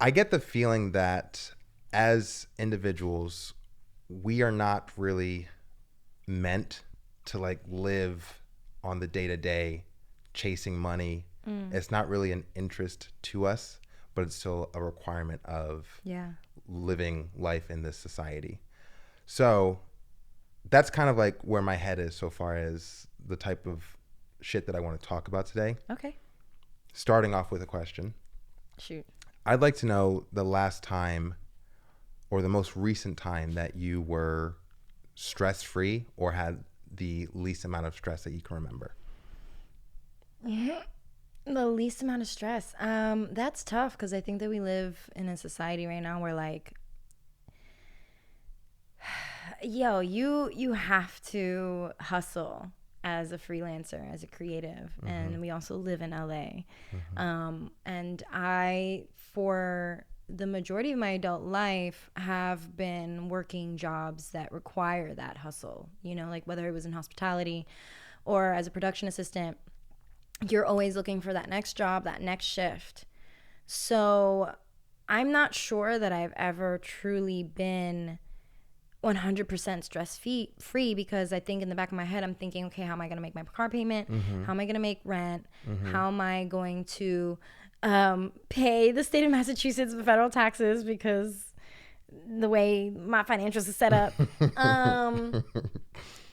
I get the feeling that as individuals, we are not really meant to like live on the day to day chasing money. It's not really an interest to us, but it's still a requirement of living life in this society. So that's kind of like where my head is so far as the type of shit that I want to talk about today. Okay. Starting off with a question. Shoot. I'd like to know the last time or the most recent time that you were stress-free or had the least amount of stress that you can remember. The least amount of stress. That's tough because I think that we live in a society right now where like, you have to hustle as a freelancer, as a creative, and we also live in LA. And I, for the majority of my adult life, have been working jobs that require that hustle. You know, like whether it was in hospitality or as a production assistant, you're always looking for that next job, that next shift. So I'm not sure that I've ever truly been 100% stress-free because I think in the back of my head, I'm thinking, okay, how am I going to make my car payment? How am I going to make rent? How am I going to pay the state of Massachusetts the federal taxes because the way my financials is set up?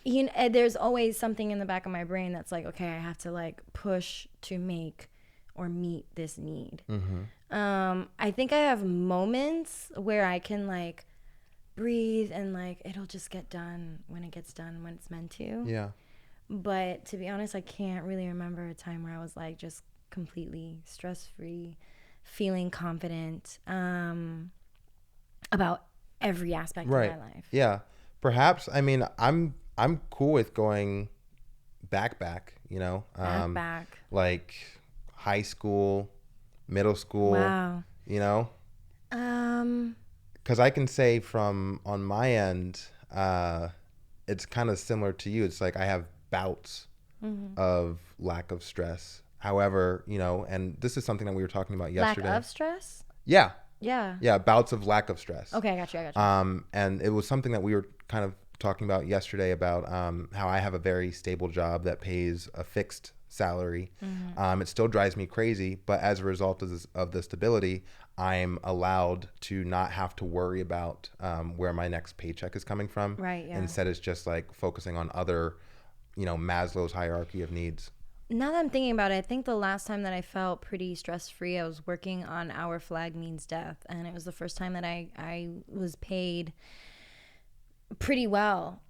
There's always something in the back of my brain that's like, okay, I have to like push to make or meet this need. I think I have moments where I can like breathe and like it'll just get done when it gets done when it's meant to. Yeah. But to be honest, I can't really remember a time where I was like just completely stress-free, feeling confident about every aspect of my life. Yeah. Perhaps, I mean, I'm cool with going back, you know, Back. like high school, middle school, Wow. you know, because I can say from on my end, it's kind of similar to you. It's like I have bouts of lack of stress. However, you know, and this is something that we were talking about yesterday. Lack of stress? Yeah. Yeah. Yeah, bouts of lack of stress. Okay, I got you. And it was something that we were kind of talking about yesterday about how I have a very stable job that pays a fixed salary. It still drives me crazy, but as a result of the stability, I'm allowed to not have to worry about where my next paycheck is coming from. Right, yeah. Instead, it's just like focusing on other, you know, Maslow's hierarchy of needs. Now that I'm thinking about it, I think the last time that I felt pretty stress-free, I was working on Our Flag Means Death, and it was the first time that I was paid pretty well.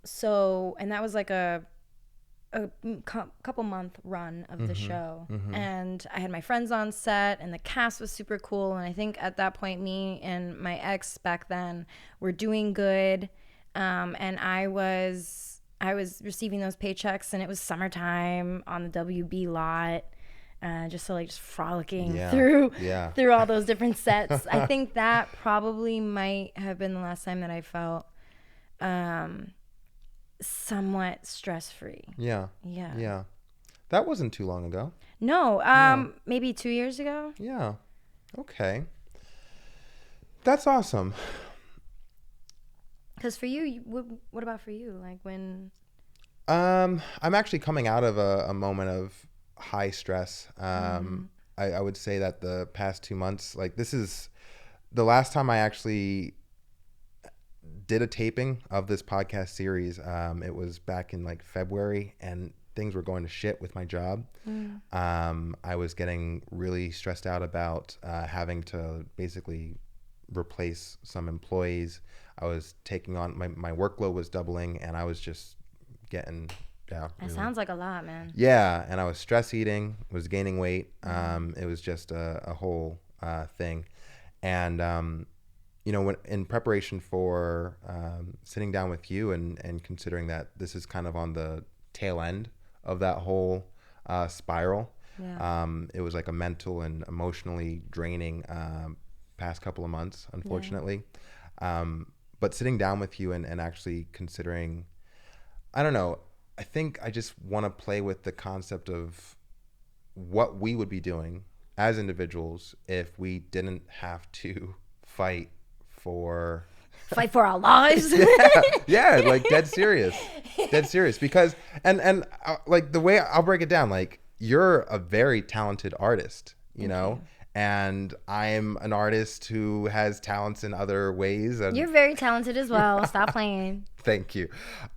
So, and that was like a couple month run of the show, and I had my friends on set, and the cast was super cool. And I think at that point, me and my ex back then were doing good, and I was receiving those paychecks, and it was summertime on the WB lot. Just frolicking through all those different sets. I think that probably might have been the last time that I felt somewhat stress-free. Yeah. That wasn't too long ago. No, maybe 2 years ago. Yeah. Okay. That's awesome. Because for you, what about for you? Like when? I'm actually coming out of a moment of high stress. I would say that the past 2 months, like this is the last time I actually did a taping of this podcast series. It was back in like February, and things were going to shit with my job. I was getting really stressed out about having to basically replace some employees. I was taking on my workload was doubling, and I was just getting that sounds like a lot, man. Yeah, and I was stress eating, was gaining weight. It was just a whole thing. And you know, when in preparation for sitting down with you and considering that this is kind of on the tail end of that whole spiral, it was like a mental and emotionally draining past couple of months, unfortunately. But sitting down with you and actually considering, I don't know, I think I just want to play with the concept of what we would be doing as individuals if we didn't have to fight for Fight for our lives. yeah, like dead serious, because like the way I'll break it down, like you're a very talented artist, you know, and I'm an artist who has talents in other ways. And You're very talented as well. Stop playing. thank you.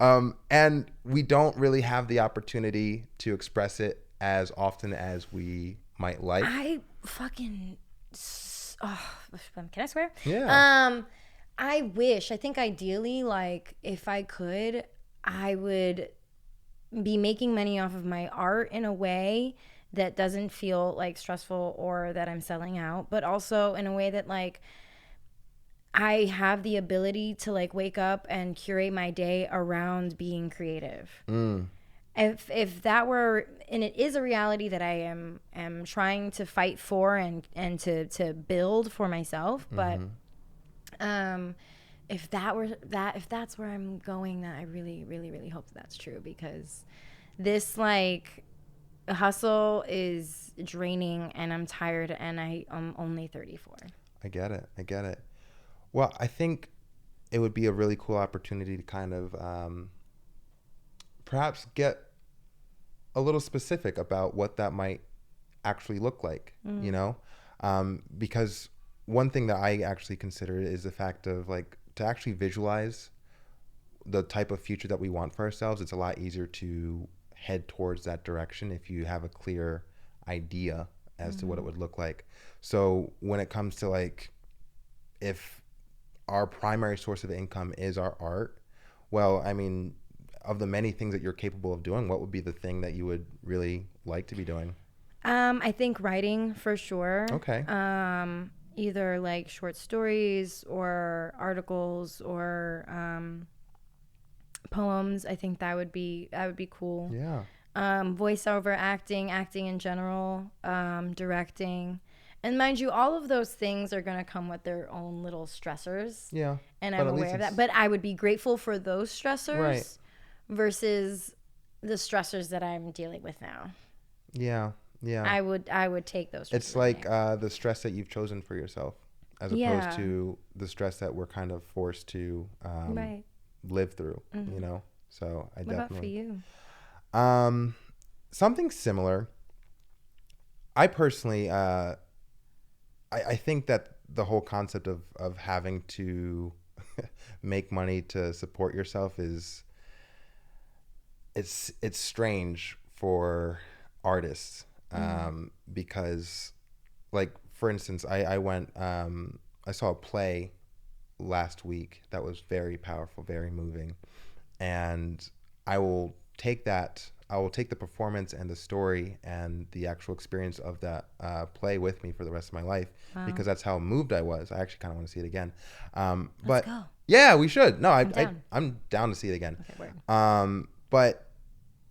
And we don't really have the opportunity to express it as often as we might like. I fucking. Oh, can I swear? Yeah. I think ideally, like, if I could, I would be making money off of my art in a way that doesn't feel like stressful or that I'm selling out, but also in a way that, like, I have the ability to, like, wake up and curate my day around being creative. If that were, and it is a reality that I am trying to fight for and to build for myself, but if that's where I'm going, that I really, really, really hope that's true, because this, like, hustle is draining and I'm tired and I'm only 34. I get it. Well, I think it would be a really cool opportunity to kind of perhaps get a little specific about what that might actually look like, you know? Because one thing that I actually consider is the fact of, like, to actually visualize the type of future that we want for ourselves. It's a lot easier to head towards that direction if you have a clear idea as to what it would look like. So when it comes to, like, if our primary source of income is our art, well, I mean, of the many things that you're capable of doing, what would be the thing that you would really like to be doing? I think writing, for sure. Okay. Either, like, short stories or articles or poems. I think that would be cool. Yeah. Voiceover acting in general, directing. And mind you, all of those things are going to come with their own little stressors. Yeah. And But I'm at least aware of that. But I would be grateful for those stressors, Right. versus the stressors that I'm dealing with now. Yeah. Yeah. I would take those stressors. It's like the stress that you've chosen for yourself, as opposed to the stress that we're kind of forced to right. live through, you know? So I What definitely. about for you? Something similar. I personally, I think that the whole concept of having to make money to support yourself is, it's strange for artists, because, like, for instance, I went, I saw a play last week that was very powerful, very moving, and I will take the performance and the story and the actual experience of that play with me for the rest of my life, because that's how moved I was. I actually kind of want to see it again. But Let's go. yeah, we should. No, I'm down to see it again. Okay, word. But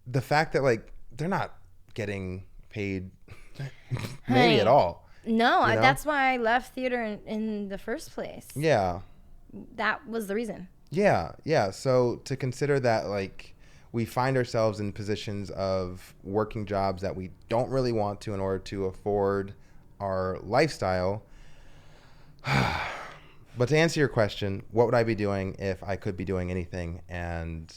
the fact that, like, they're not getting paid maybe Honey, at all. No, You know? that's why I left theater in the first place. Yeah. That was the reason. Yeah. Yeah. So to consider that, like, we find ourselves in positions of working jobs that we don't really want to in order to afford our lifestyle. But to answer your question, what would I be doing if I could be doing anything and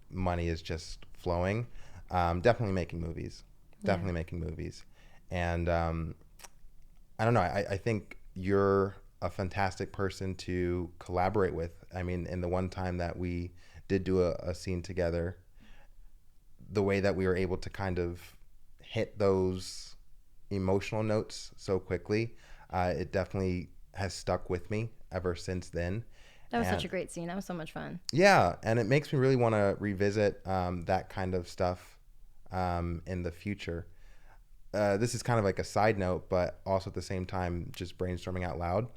money is just flowing? Definitely making movies. Definitely making movies. And I don't know. I think you're a fantastic person to collaborate with. I mean, in the one time that we did do a scene together, the way that we were able to kind of hit those emotional notes so quickly, it definitely has stuck with me ever since then. That was such a great scene. That was so much fun. Yeah, and it makes me really want to revisit that kind of stuff in the future. This is kind of like a side note, but also at the same time, just brainstorming out loud.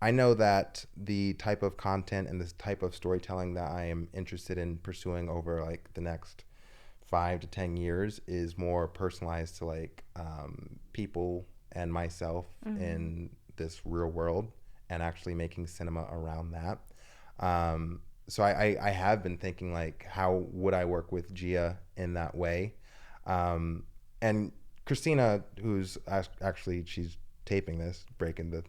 I know that the type of content and this type of storytelling that I am interested in pursuing over, like, the next 5 to 10 years is more personalized to, like, people and myself in this real world, and actually making cinema around that. So I have been thinking, like, how would I work with Gia in that way? And Christina, who's actually, she's taping this, breaking the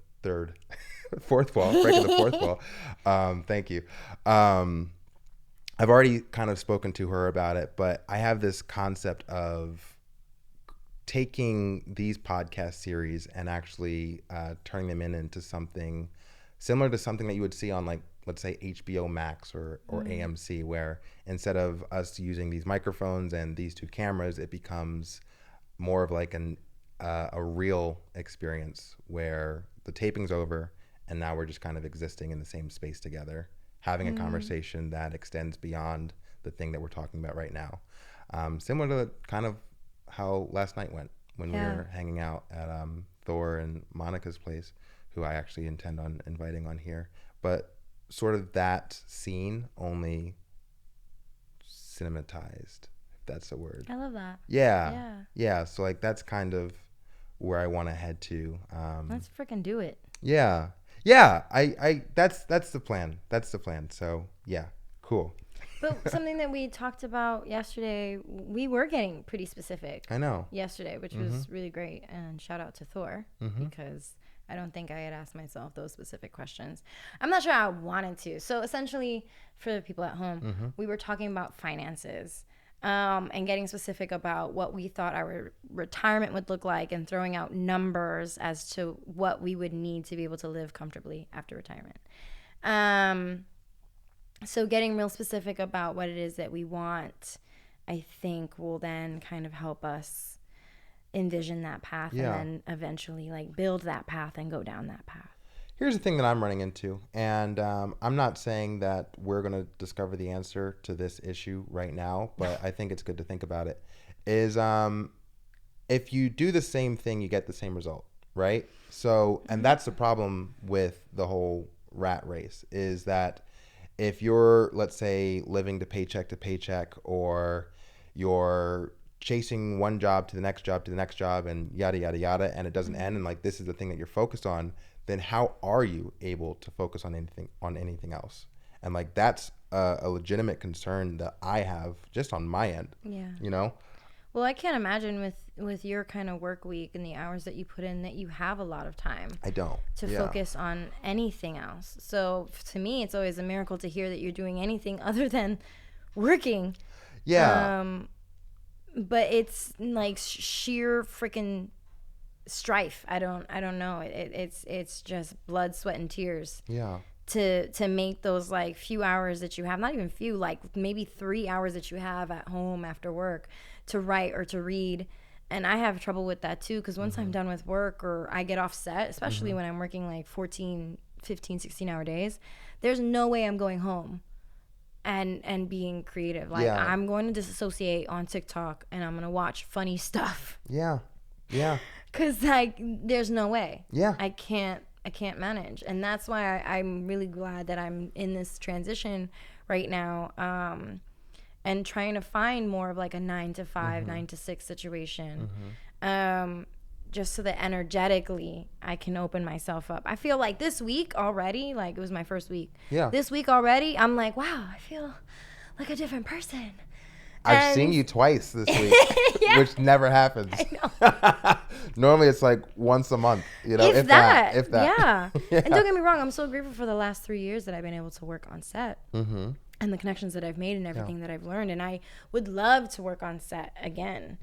fourth wall, breaking the fourth wall. Thank you. I've already kind of spoken to her about it, but I have this concept of taking these podcast series and actually turning them into something similar to something that you would see on, like, let's say HBO Max or AMC, where instead of us using these microphones and these two cameras, it becomes more of like a real experience where the taping's over and now we're just kind of existing in the same space together, having a conversation that extends beyond the thing that we're talking about right now. Similar to kind of how last night went when we were hanging out at Thor and Monica's place, who I actually intend on inviting on here. But sort of that scene, only cinematized, if that's a word. I love that. Yeah. So like that's kind of where I want to head to. Let's freaking do it. Yeah. I that's the plan. So yeah, cool. But something that we talked about yesterday, we were getting pretty specific. I know. Yesterday, which was really great. And shout out to Thor, because I don't think I had asked myself those specific questions. I'm not sure I wanted to. So essentially, for the people at home, we were talking about finances, and getting specific about what we thought our retirement would look like, and throwing out numbers as to what we would need to be able to live comfortably after retirement. So getting real specific about what it is that we want, I think will then kind of help us envision that path, and then eventually like build that path and go down that path. Here's the thing that I'm running into, and I'm not saying that we're going to discover the answer to this issue right now, but I think it's good to think about it, is if you do the same thing, you get the same result, right? So, and that's the problem with the whole rat race, is that if you're, let's say, living to paycheck, or you're chasing one job to the next job to the next job and yada, yada, yada, and it doesn't end, and like this is the thing that you're focused on, then how are you able to focus on anything else? And like that's a legitimate concern that I have just on my end. Yeah. You know? Well, I can't imagine with your kind of work week and the hours that you put in that you have a lot of time. I don't. To focus on anything else. So to me, it's always a miracle to hear that you're doing anything other than working. Yeah. But it's like sheer freaking strife. I don't know. It's just blood, sweat, and tears. Yeah. To make those like few hours that you have, not even few, like maybe 3 hours that you have at home after work to write or to read. And I have trouble with that too, because once I'm done with work or I get off set, especially when I'm working like 14, 15, 16-hour days, there's no way I'm going home and being creative. Like I'm going to disassociate on TikTok and I'm going to watch funny stuff. Yeah. Because like there's no way. Yeah. I can't manage. And that's why I'm really glad that I'm in this transition right now, and trying to find more of like a 9 to 5, 9 to 6 situation, just so that energetically I can open myself up. I feel like this week already, like it was my first week. Yeah. This week already, I'm like, wow, I feel like a different person. I've seen you twice this week, which never happens. I know. Normally it's like once a month, you know, if that. Yeah. And don't get me wrong, I'm so grateful for the last 3 years that I've been able to work on set, and the connections that I've made and everything that I've learned. And I would love to work on set again.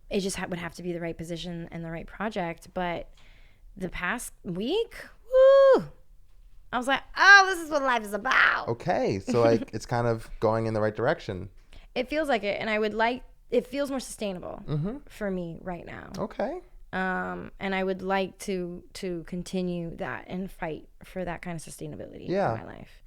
It just would have to be the right position and the right project. But the past week, woo, I was like, oh, this is what life is about. Okay. So like it's kind of going in the right direction. It feels like it. And it feels more sustainable for me right now. Okay. And I would like to continue that and fight for that kind of sustainability in my life.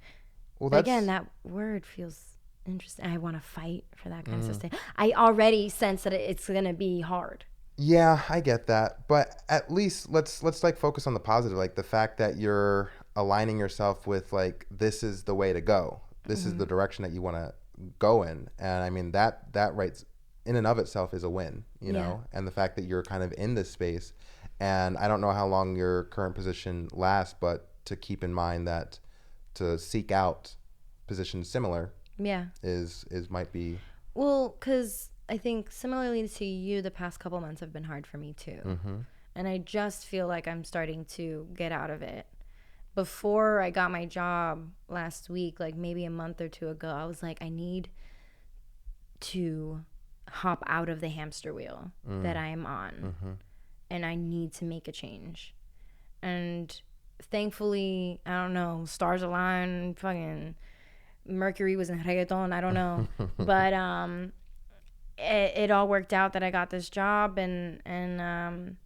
Well, again, that word feels interesting. I want to fight for that kind of sustain. I already sense that it's going to be hard. Yeah, I get that. But at least let's like focus on the positive, like the fact that you're aligning yourself with like, this is the way to go. This is the direction that you want to go in. And I mean, that right in and of itself is a win, you know, and the fact that you're kind of in this space. And I don't know how long your current position lasts, but to keep in mind that to seek out positions similar is might be. Well, because I think similarly to you, the past couple months have been hard for me too. And I just feel like I'm starting to get out of it. Before I got my job last week, like maybe a month or two ago, I was like, I need to hop out of the hamster wheel that I am on. And I need to make a change. And thankfully, I don't know, stars aligned, fucking Mercury was in reggaeton, I don't know. But it all worked out that I got this job, and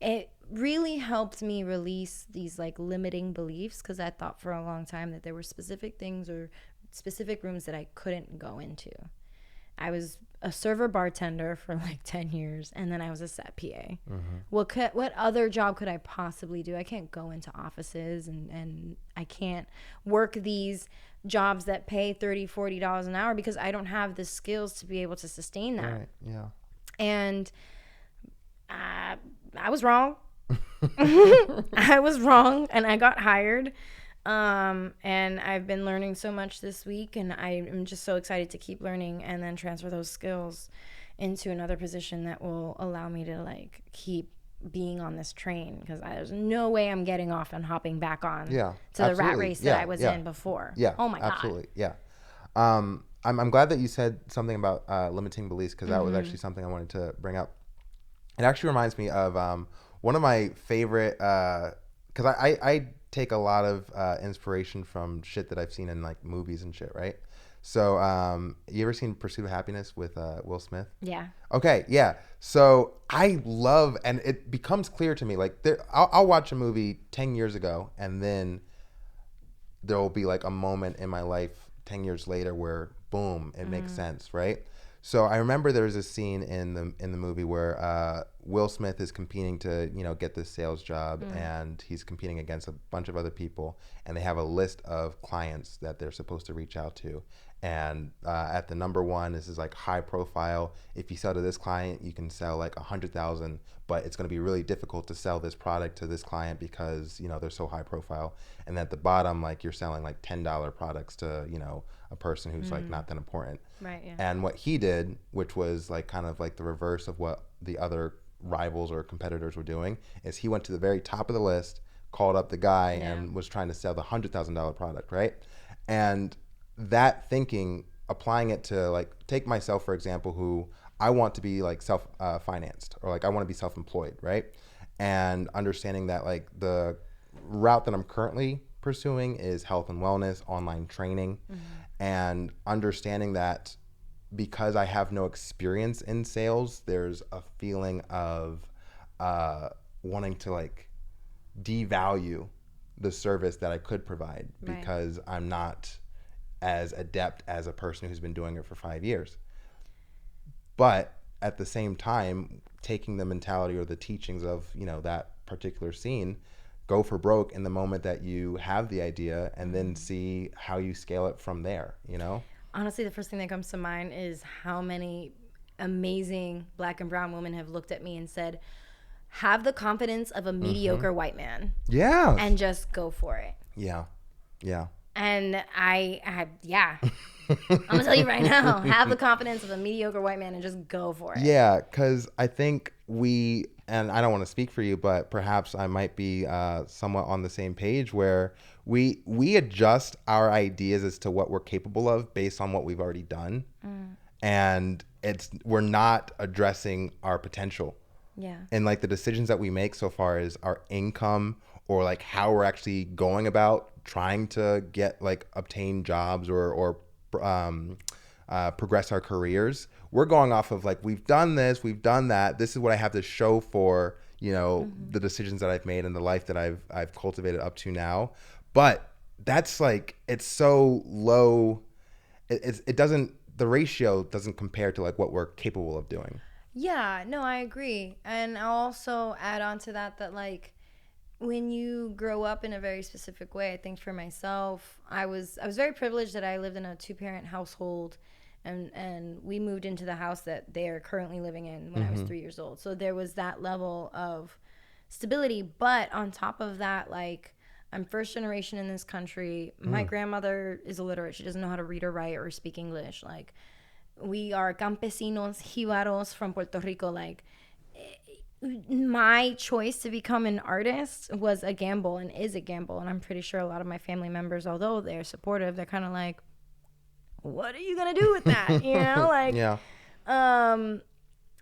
it really helped me release these like limiting beliefs, because I thought for a long time that there were specific things or specific rooms that I couldn't go into. I was a server bartender for like 10 years, and then I was a set PA. What other job could I possibly do? I can't go into offices, and I can't work these jobs that pay $30-$40 an hour, because I don't have the skills to be able to sustain that. Right. Yeah. And I was wrong. I was wrong, and I got hired. And I've been learning so much this week, and I'm just so excited to keep learning and then transfer those skills into another position that will allow me to like keep being on this train, because there's no way I'm getting off and hopping back on to the rat race that I was in before. Yeah. Oh my God. Absolutely. Yeah. I'm glad that you said something about limiting beliefs, because that was actually something I wanted to bring up. It actually reminds me of one of my favorite, because I take a lot of inspiration from shit that I've seen in like movies and shit, right? So you ever seen Pursuit of Happiness with Will Smith? Yeah. Okay, yeah. So I love, and it becomes clear to me, like I'll watch a movie 10 years ago, and then there will be like a moment in my life 10 years later where boom, it makes sense, right? So I remember there was a scene in the movie where Will Smith is competing to get this sales job, and he's competing against a bunch of other people, and they have a list of clients that they're supposed to reach out to. And at the number one, this is like high profile. If you sell to this client, you can sell like 100,000, but it's going to be really difficult to sell this product to this client because they're so high profile. And at the bottom, like you're selling like $10 products to a person who's like not that important. Right. Yeah. And what he did, which was like kind of like the reverse of what the other rivals or competitors were doing, is he went to the very top of the list, called up the guy, and was trying to sell the $100,000 product, right? And that thinking, applying it to like, take myself for example, who I want to be like self-financed, or like I want to be self-employed, right? And understanding that like the route that I'm currently pursuing is health and wellness, online training, and understanding that because I have no experience in sales, there's a feeling of wanting to like devalue the service that I could provide, because I'm not as adept as a person who's been doing it for 5 years. But at the same time, taking the mentality or the teachings of that particular scene, go for broke in the moment that you have the idea, and then see how you scale it from there. Honestly, the first thing that comes to mind is how many amazing Black and brown women have looked at me and said, have the confidence of a mediocre white man. Yeah. And just go for it. Yeah. Yeah. And I I'm gonna tell you right now, have the confidence of a mediocre white man and just go for it. Yeah, because I think and I don't want to speak for you, but perhaps I might be somewhat on the same page, where we adjust our ideas as to what we're capable of based on what we've already done, and we're not addressing our potential. Yeah. And like the decisions that we make so far is our income, or like how we're actually going about trying to get like obtain jobs or progress our careers. We're going off of like, we've done this, we've done that. This is what I have to show for, the decisions that I've made and the life that I've cultivated up to now. But that's like, it's so low. The ratio doesn't compare to like what we're capable of doing. Yeah, no, I agree. And I'll also add on to that like, when you grow up in a very specific way, I think for myself, I was very privileged that I lived in a 2-parent household, and we moved into the house that they are currently living in when I was 3 years old. So there was that level of stability. But on top of that, like, I'm first generation in this country. My grandmother is illiterate. She doesn't know how to read or write or speak English. Like, we are campesinos, jibaros from Puerto Rico. Like, my choice to become an artist was a gamble and is a gamble. And I'm pretty sure a lot of my family members, although they're supportive, they're kind of like, what are you going to do with that? You know, like, Yeah.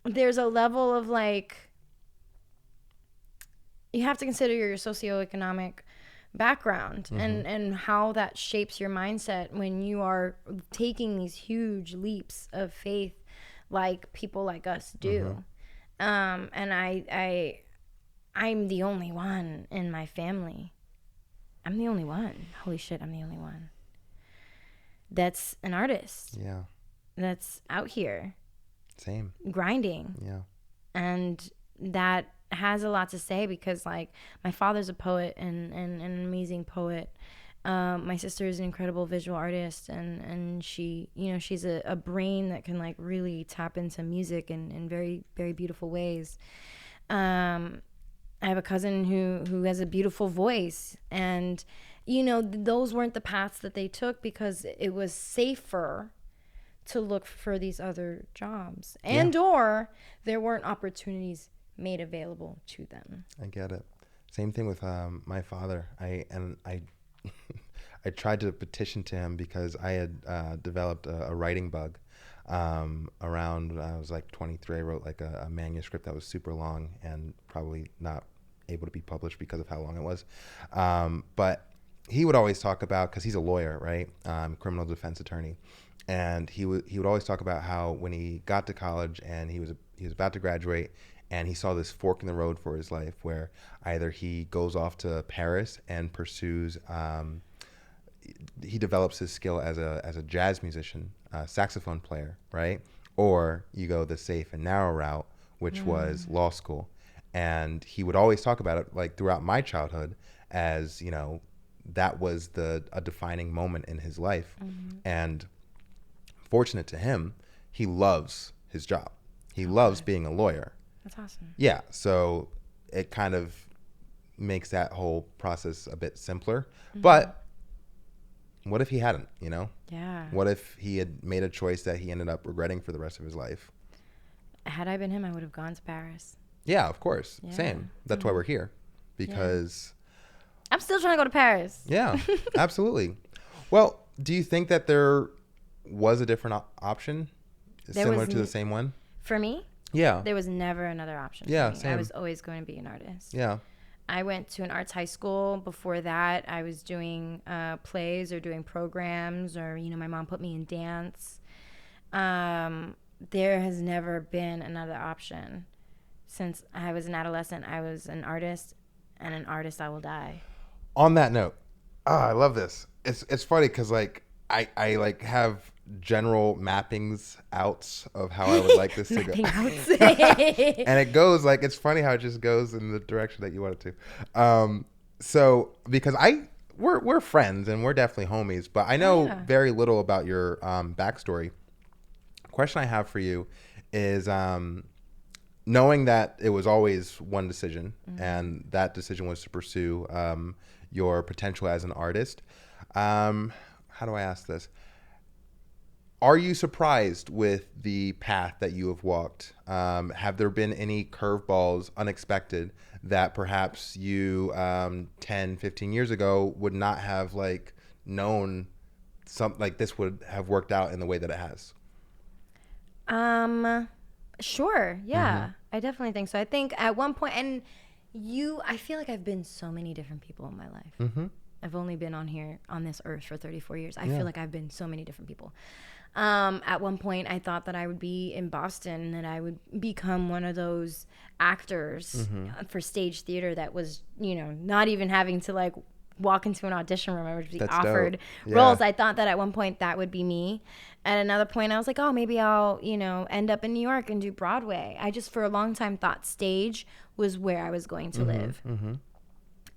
There's a level of like, you have to consider your socioeconomic background and how that shapes your mindset when you are taking these huge leaps of faith like people like us do. And I'm the only one in my family. I'm the only one. Holy shit, I'm the only one. That's an artist. Yeah. That's out here. Same. Grinding. Yeah. And that has a lot to say because, like, my father's a poet and an amazing poet. My sister is an incredible visual artist, and she, you know, she's a brain that can, like, really tap into music in very, very beautiful ways. I have a cousin who has a beautiful voice, and, you know, those weren't the paths that they took because it was safer to look for these other jobs, and or there weren't opportunities made available to them. I get it. Same thing with my father. I I tried to petition to him because I had developed a writing bug. Around when I was like 23, I wrote like a manuscript that was super long and probably not able to be published because of how long it was. But he would always talk about, because he's a lawyer, right? Criminal defense attorney. And he would always talk about how when he got to college and he was about to graduate, and he saw this fork in the road for his life where either he goes off to Paris and pursues, he develops his skill as a jazz musician, saxophone player, right? Or you go the safe and narrow route, which was law school. And he would always talk about it, like, throughout my childhood, as, you know, that was a defining moment in his life. And fortunate to him, he loves his job. He loves being a lawyer. That's awesome. Yeah, so it kind of makes that whole process a bit simpler. But what if he hadn't, you know? Yeah. What if he had made a choice that he ended up regretting for the rest of his life? Had I been him, I would have gone to Paris. Yeah, of course. Yeah. Same. That's why we're here. Because... I'm still trying to go to Paris. Yeah, absolutely. Well, do you think that there was a different option similar to the same one? For me? Yeah. There was never another option for me. Same. I was always going to be an artist. Yeah. I went to an arts high school. Before that, I was doing plays or doing programs, or, you know, my mom put me in dance. There has never been another option. Since I was an adolescent, I was an artist, and an artist I will die. On that note, I love this. It's funny because, like, I like have general mappings outs of how I would like this to go. And it goes, like, it's funny how it just goes in the direction that you want it to. So because we're friends and we're definitely homies, but I know very little about your backstory. Question I have for you is, knowing that it was always one decision, and that decision was to pursue your potential as an artist. How do I ask this? Are you surprised with the path that you have walked? Have there been any curveballs, unexpected, that perhaps you 10, 15 years ago would not have, like, known something like this would have worked out in the way that it has? Sure. Yeah. I definitely think so. I think at one point, and I feel like I've been so many different people in my life. I've only been on this earth for 34 years. I feel like I've been so many different people. At one point, I thought that I would be in Boston and that I would become one of those actors for stage theater that was, you know, not even having to, like, walk into an audition room. I would be offered roles. I thought that at one point that would be me. At another point, I was like, oh, maybe I'll, you know, end up in New York and do Broadway. I just, for a long time, thought stage was where I was going to live.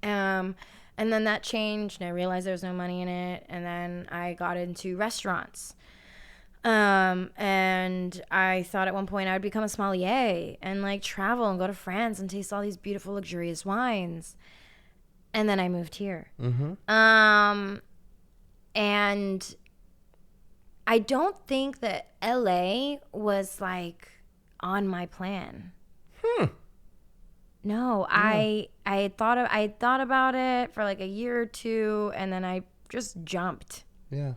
And then that changed, and I realized there was no money in it. And then I got into restaurants. And I thought at one point I would become a sommelier and, like, travel and go to France and taste all these beautiful, luxurious wines. And then I moved here. And I don't think that LA was, like, on my plan. No, I thought about it for like a year or two, and then I just jumped. Yeah.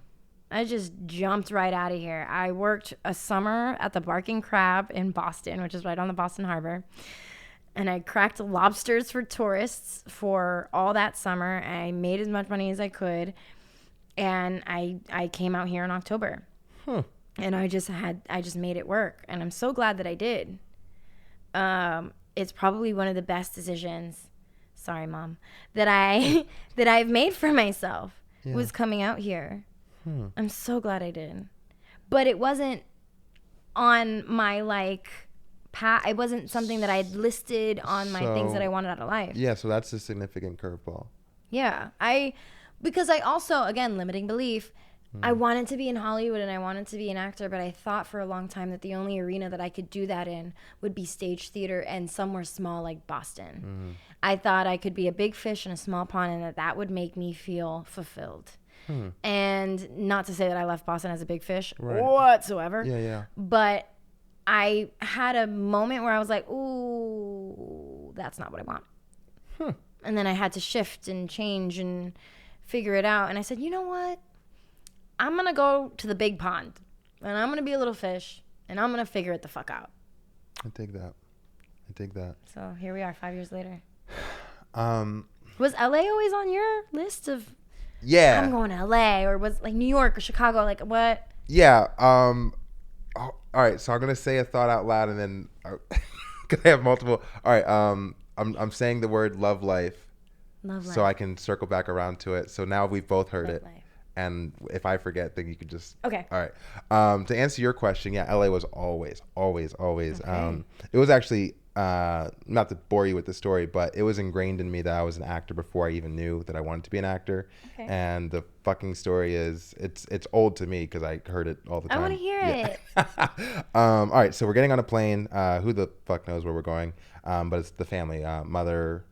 I just jumped right out of here. I worked a summer at the Barking Crab in Boston, which is right on the Boston Harbor. And I cracked lobsters for tourists for all that summer. I made as much money as I could. And I came out here in October. And I just made it work. And I'm so glad that I did. It's probably one of the best decisions, sorry, Mom, that I've made for myself was coming out here. I'm so glad I did. But it wasn't on my path. It wasn't something that I had listed on my things that I wanted out of life. Yeah, so that's a significant curveball. Yeah. Because I also, again, limiting belief, I wanted to be in Hollywood and I wanted to be an actor, but I thought for a long time that the only arena that I could do that in would be stage theater and somewhere small like Boston. I thought I could be a big fish in a small pond and that would make me feel fulfilled. And not to say that I left Boston as a big fish whatsoever. Yeah. But I had a moment where I was like, ooh, that's not what I want. And then I had to shift and change and figure it out. And I said, you know what? I'm going to go to the big pond and I'm going to be a little fish and I'm going to figure it the fuck out. I dig that. So here we are 5 years later. Was LA always on your list of, I'm going to LA, or was like New York or Chicago? Like what? Yeah. All right. So I'm going to say a thought out loud and then cause I have multiple. All right. I'm saying the word love life. Love life. So I can circle back around to it. So now we've both heard love it. Life. And if I forget, then you could just... Okay. All right. To answer your question, yeah, LA was always. Okay. It was actually, not to bore you with the story, but it was ingrained in me that I was an actor before I even knew that I wanted to be an actor. Okay. And the fucking story is, it's old to me because I heard it all the time. I want to hear it. All right. So we're getting on a plane. Who the fuck knows where we're going? But it's the family, mother,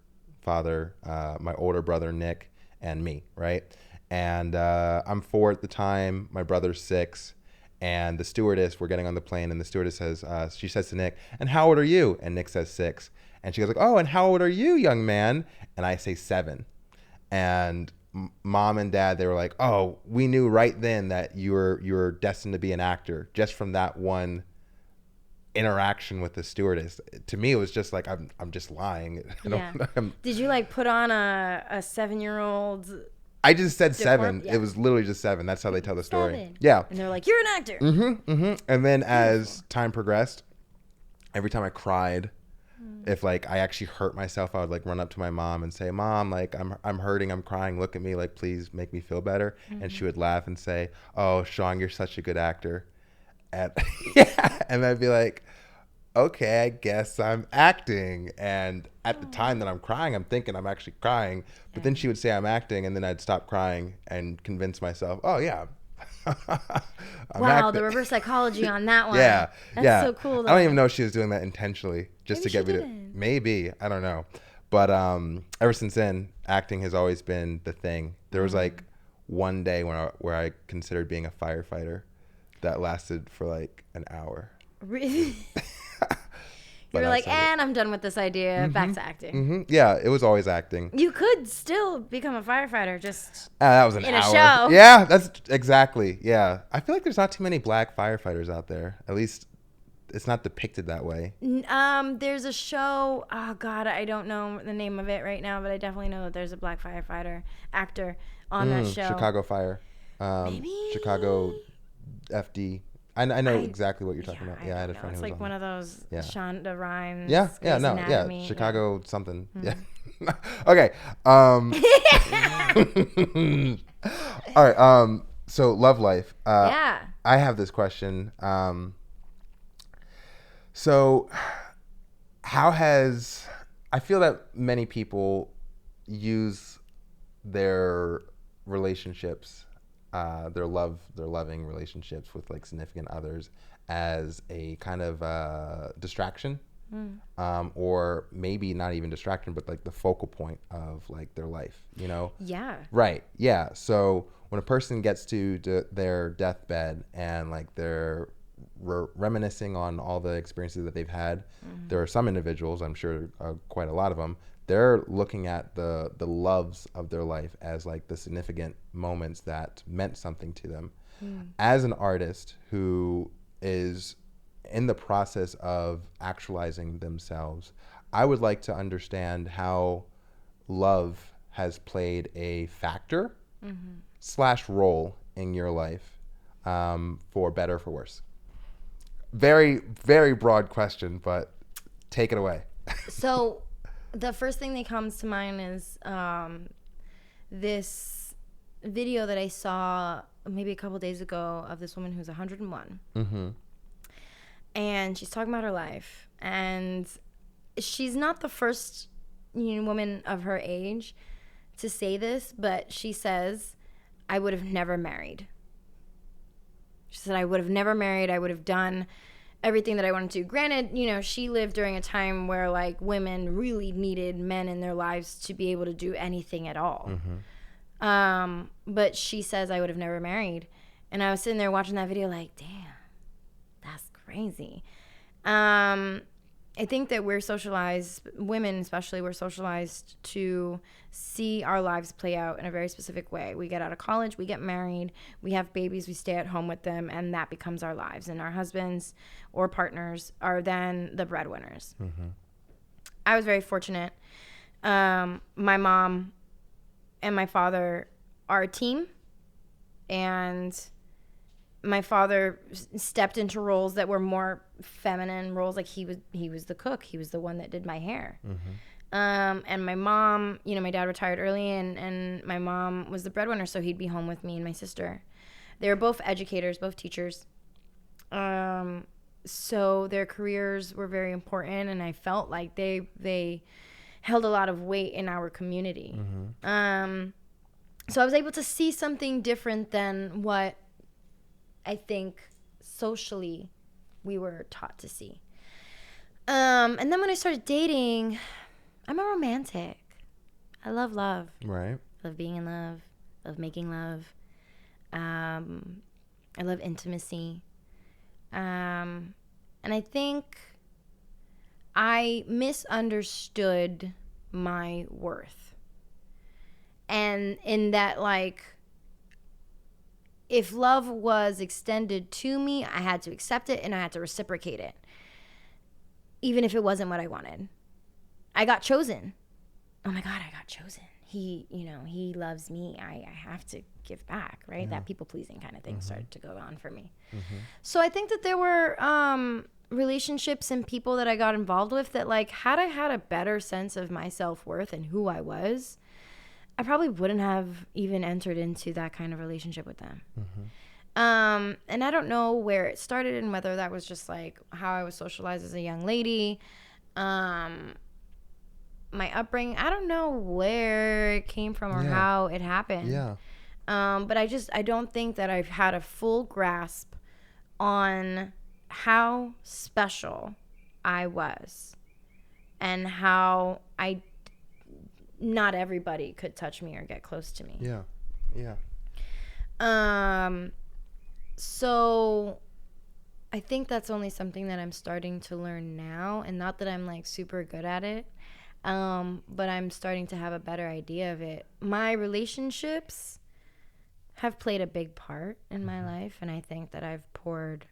father, my older brother, Nick, and me, right? And I'm 4 at the time. My brother's 6. And the stewardess, we're getting on the plane, and the stewardess says, she says to Nick, and how old are you? And Nick says 6. And she goes like, oh, and how old are you, young man? And I say 7. And Mom and Dad, they were like, oh, we knew right then that you were destined to be an actor just from that one interaction with the stewardess. To me, it was just like, I'm just lying. Did you like put on a 7-year-old... I just said 7. Yeah. It was literally just 7. That's how they tell the story. 7. Yeah. And they're like, you're an actor. And then as time progressed, every time I cried, if like I actually hurt myself, I would like run up to my mom and say, Mom, like I'm hurting, I'm crying, look at me, like please make me feel better. And she would laugh and say, oh, Sean, you're such a good actor. And and I'd be like, okay, I guess I'm acting. And at the time that I'm crying, I'm thinking I'm actually crying. But then she would say I'm acting, and then I'd stop crying and convince myself, oh, yeah. Wow, acting. The reverse psychology on that one. That's so cool. Though. I don't even know if she was doing that intentionally, just maybe to get me to... Maybe. I don't know. But ever since then, acting has always been the thing. There was like one day where I considered being a firefighter that lasted for like an hour. Really? You were like, and I'm done with this idea. Back to acting. Yeah, it was always acting. You could still become a firefighter, just that was an in hour. A show. Yeah, that's exactly. Yeah, I feel like there's not too many black firefighters out there. At least it's not depicted that way. There's a show. Oh God, I don't know the name of it right now, but I definitely know that there's a black firefighter actor on that show. Chicago Fire. Maybe Chicago FD. I know exactly what you're talking about. Yeah, I had a friend who was like one of those Shonda Rhimes. Chicago something. Yeah. Okay. All right. So love life. I have this question. So how has... I feel that many people use their relationships, their loving relationships with like significant others as a kind of distraction, or maybe not even distraction, but like the focal point of like their life, you know? Yeah. Right. Yeah. So when a person gets to their deathbed and like they're reminiscing on all the experiences that they've had. There are some individuals, I'm sure quite a lot of them, they're looking at the loves of their life as like the significant moments that meant something to them. As an artist who is in the process of actualizing themselves, I would like to understand how love has played a factor / role in your life, for better or for worse. Very, very broad question, but take it away. So the first thing that comes to mind is this video that I saw maybe a couple days ago of this woman who's 101. And she's talking about her life. And she's not the first woman of her age to say this, but she says, I would have never married. She said, I would have never married. I would have done everything that I wanted to. Granted, she lived during a time where like women really needed men in their lives to be able to do anything at all. But she says, I would have never married. And I was sitting there watching that video like, damn, that's crazy. I think that we're socialized, women especially, we're socialized to see our lives play out in a very specific way. We get out of college, we get married, we have babies, we stay at home with them, and that becomes our lives. And our husbands or partners are then the breadwinners. I was very fortunate. My mom and my father are a team, and my father stepped into roles that were more feminine roles. Like he was the cook. He was the one that did my hair. And my mom, my dad retired early, and my mom was the breadwinner, so he'd be home with me and my sister. They were both educators, both teachers. So their careers were very important, and I felt like they held a lot of weight in our community. So I was able to see something different than what I think socially we were taught to see. And then when I started dating, I'm a romantic. I love love. Right. I love being in love. I love making love. I love intimacy. And I think I misunderstood my worth. And in that, like, if love was extended to me, I had to accept it and I had to reciprocate it, even if it wasn't what I wanted. I got chosen. Oh my God, I got chosen. He loves me. I have to give back, right? That people-pleasing kind of thing started to go on for me. So I think that there were relationships and people that I got involved with that, like, had I had a better sense of my self-worth and who I was, I probably wouldn't have even entered into that kind of relationship with them. And I don't know where it started and whether that was just like how I was socialized as a young lady, my upbringing. I don't know where it came from or how it happened. But I don't think that I've had a full grasp on how special I was and how not everybody could touch me or get close to me. So I think that's only something that I'm starting to learn now, and not that I'm like super good at it, but I'm starting to have a better idea of it. My relationships have played a big part in my life, and I think that I've poured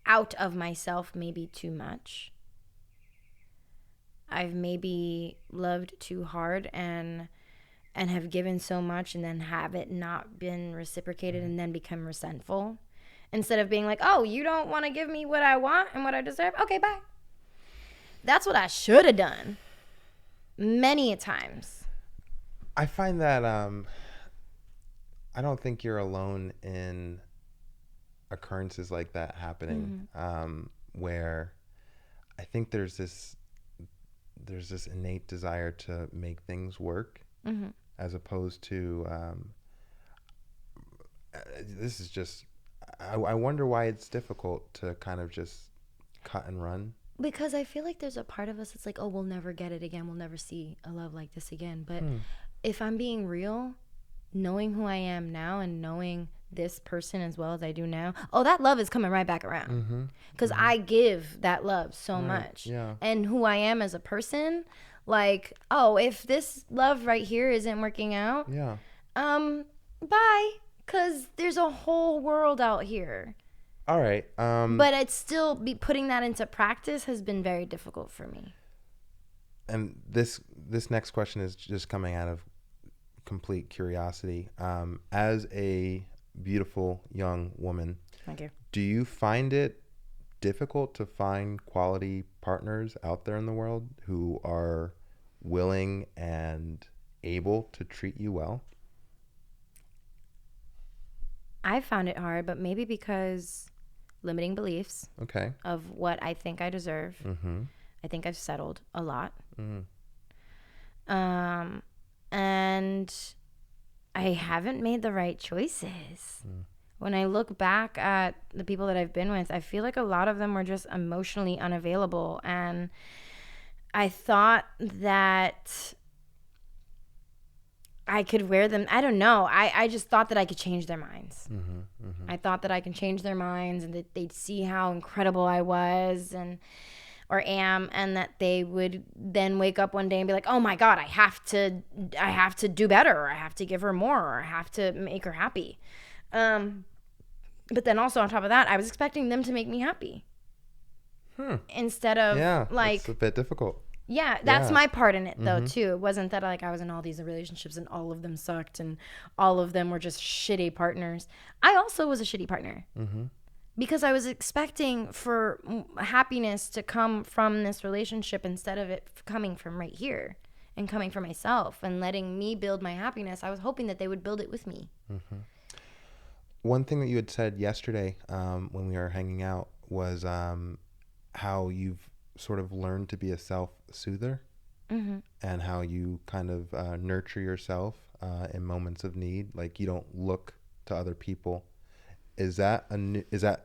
out of myself maybe too much. I've maybe loved too hard and have given so much and then have it not been reciprocated and then become resentful. Instead of being like, oh, you don't want to give me what I want and what I deserve? Okay, bye. That's what I should have done many a times. I find that I don't think you're alone in occurrences like that happening, where I think there's this innate desire to make things work, as opposed to this is just I wonder why it's difficult to kind of just cut and run. Because I feel like there's a part of us that's like, oh, we'll never get it again, we'll never see a love like this again. But if I'm being real, knowing who I am now and knowing this person as well as I do now, oh, that love is coming right back around. Because I give that love so much. Yeah. And who I am as a person, like, oh, if this love right here isn't working out, Yeah. bye. Because there's a whole world out here. All right. But it's still putting that into practice has been very difficult for me. And this next question is just coming out of complete curiosity. As a beautiful young woman, Thank you. do you find it difficult to find quality partners out there in the world who are willing and able to treat you well? I found it hard, but maybe because limiting beliefs Okay. of what I think I deserve. Mm-hmm. I think I've settled a lot. Mm. And I haven't made the right choices. When I look back at the people that I've been with, I feel like a lot of them were just emotionally unavailable. And I thought that I could wear them. I don't know. I just thought that I could change their minds. I thought that I can change their minds and that they'd see how incredible I was or am, and that they would then wake up one day and be like, oh my God, I have to do better, or I have to give her more, or I have to make her happy. But then also on top of that, I was expecting them to make me happy. Instead of like, it's a bit difficult. Yeah, that's my part in it though too. It wasn't that like I was in all these relationships and all of them sucked and all of them were just shitty partners. I also was a shitty partner. Because I was expecting for happiness to come from this relationship instead of it coming from right here and coming from myself and letting me build my happiness. I was hoping that they would build it with me. One thing that you had said yesterday when we were hanging out was how you've sort of learned to be a self-soother and how you kind of nurture yourself in moments of need. Like you don't look to other people. Is that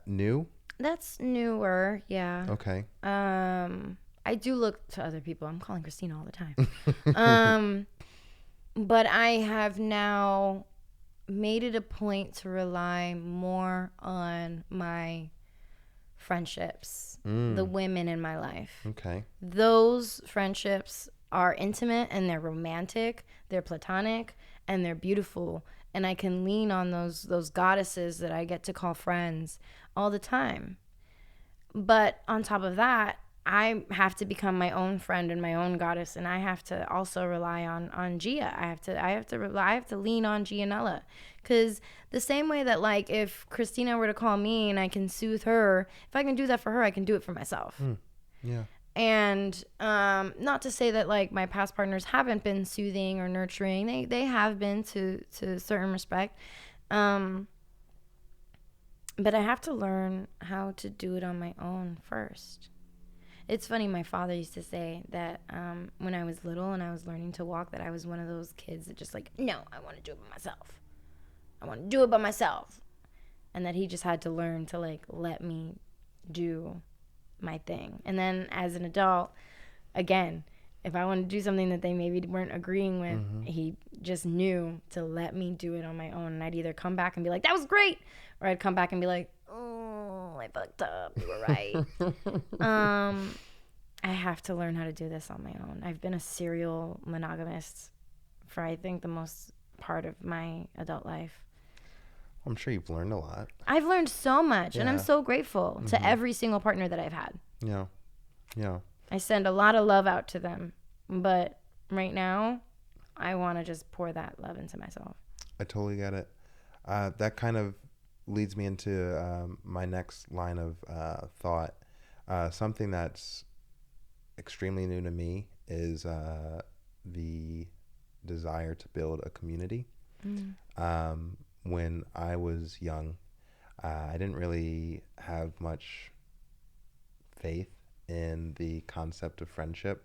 new? That's newer, yeah. Okay. I do look to other people. I'm calling Christina all the time. But I have now made it a point to rely more on my friendships, the women in my life. Okay. Those friendships are intimate and they're romantic, they're platonic, and they're beautiful. And I can lean on those goddesses that I get to call friends all the time. But on top of that, I have to become my own friend and my own goddess, and I have to also rely on Gia. I have to lean on Gianella, because the same way that like if Christina were to call me and I can soothe her, if I can do that for her, I can do it for myself. Yeah. And not to say that like my past partners haven't been soothing or nurturing. They have been to a certain respect. But I have to learn how to do it on my own first. It's funny, my father used to say that when I was little and I was learning to walk, that I was one of those kids that just like, no, I want to do it by myself. I want to do it by myself. And that he just had to learn to like let me do my thing. And then as an adult, again, if I wanted to do something that they maybe weren't agreeing with, he just knew to let me do it on my own. And I'd either come back and be like, that was great, or I'd come back and be like, oh, I fucked up, you were right. I have to learn how to do this on my own. I've been a serial monogamist for I think the most part of my adult life. I'm sure you've learned a lot. I've learned so much, and I'm so grateful to every single partner that I've had. Yeah. Yeah. I send a lot of love out to them, but right now, I want to just pour that love into myself. I totally get it. That kind of leads me into my next line of thought. Something that's extremely new to me is the desire to build a community. When I was young, I didn't really have much faith in the concept of friendship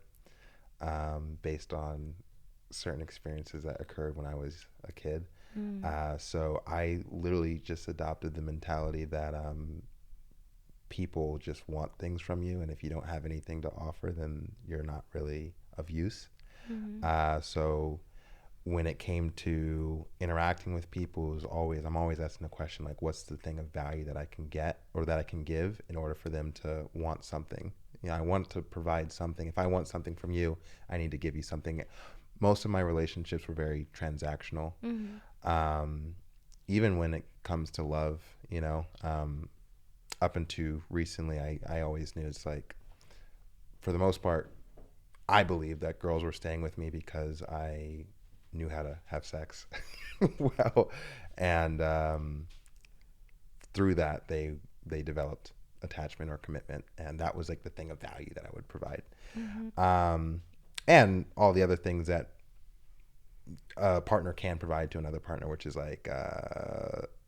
based on certain experiences that occurred when I was a kid. So I literally just adopted the mentality that people just want things from you, and if you don't have anything to offer, then you're not really of use. So when it came to interacting with people, I'm always asking the question, like, what's the thing of value that I can get or that I can give in order for them to want something? You know, I want to provide something. If I want something from you, I need to give you something. Most of my relationships were very transactional. Even when it comes to love, you know, up until recently, I always knew it's like, for the most part, I believe that girls were staying with me because I knew how to have sex well, and through that they developed attachment or commitment, and that was like the thing of value that I would provide. And all the other things that a partner can provide to another partner, which is like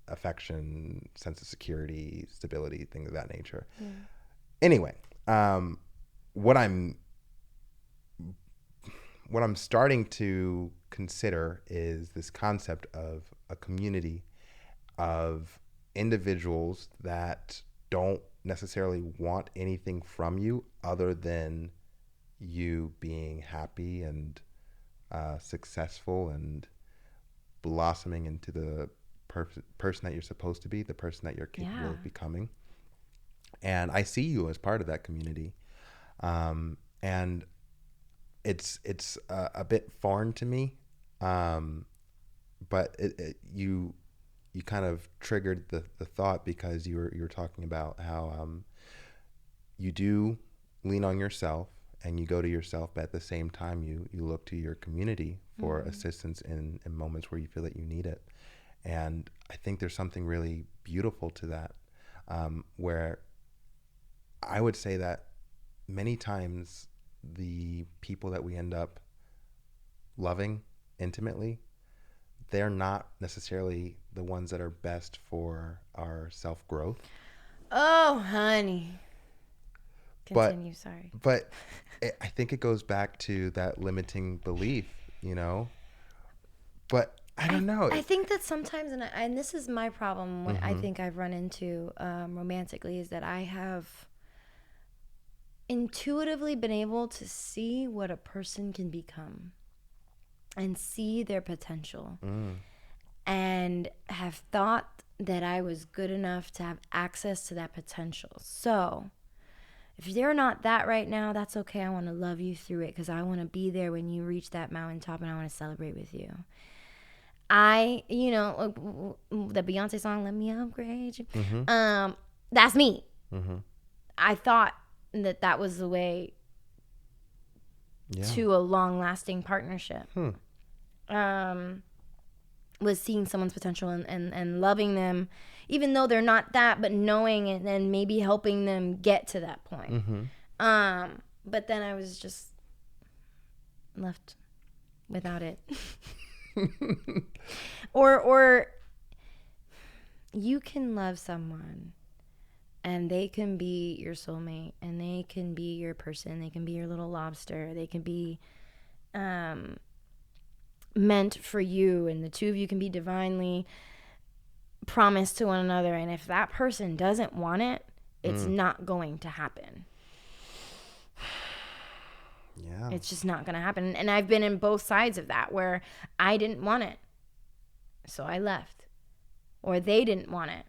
affection, sense of security, stability, things of that nature. Anyway, what I'm starting to consider is this concept of a community of individuals that don't necessarily want anything from you other than you being happy and successful and blossoming into the person that you're supposed to be, the person that you're capable of becoming. And I see you as part of that community. And it's a bit foreign to me, but you kind of triggered the thought because you were talking about how you do lean on yourself and you go to yourself, but at the same time you look to your community for assistance in moments where you feel that you need it. And I think there's something really beautiful to that, where I would say that many times the people that we end up loving intimately, they're not necessarily the ones that are best for our self-growth. Oh, honey. Continue, sorry. But I think it goes back to that limiting belief, you know? But I don't know. I think that sometimes, and this is my problem, what I think I've run into romantically, is that I have intuitively been able to see what a person can become and see their potential, and have thought that I was good enough to have access to that potential. So if you're not that right now, that's okay. I want to love you through it because I want to be there when you reach that mountaintop, and I want to celebrate with you. You know, the Beyonce song, Let Me Upgrade You. That's me. I thought that was the way to a long-lasting partnership. Was seeing someone's potential and loving them, even though they're not that, but knowing it and maybe helping them get to that point. But then I was just left without it. or you can love someone and they can be your soulmate, and they can be your person, they can be your little lobster, they can be meant for you, and the two of you can be divinely promised to one another, and if that person doesn't want it, it's not going to happen. It's just not going to happen. And I've been in both sides of that, where I didn't want it, so I left, or they didn't want it,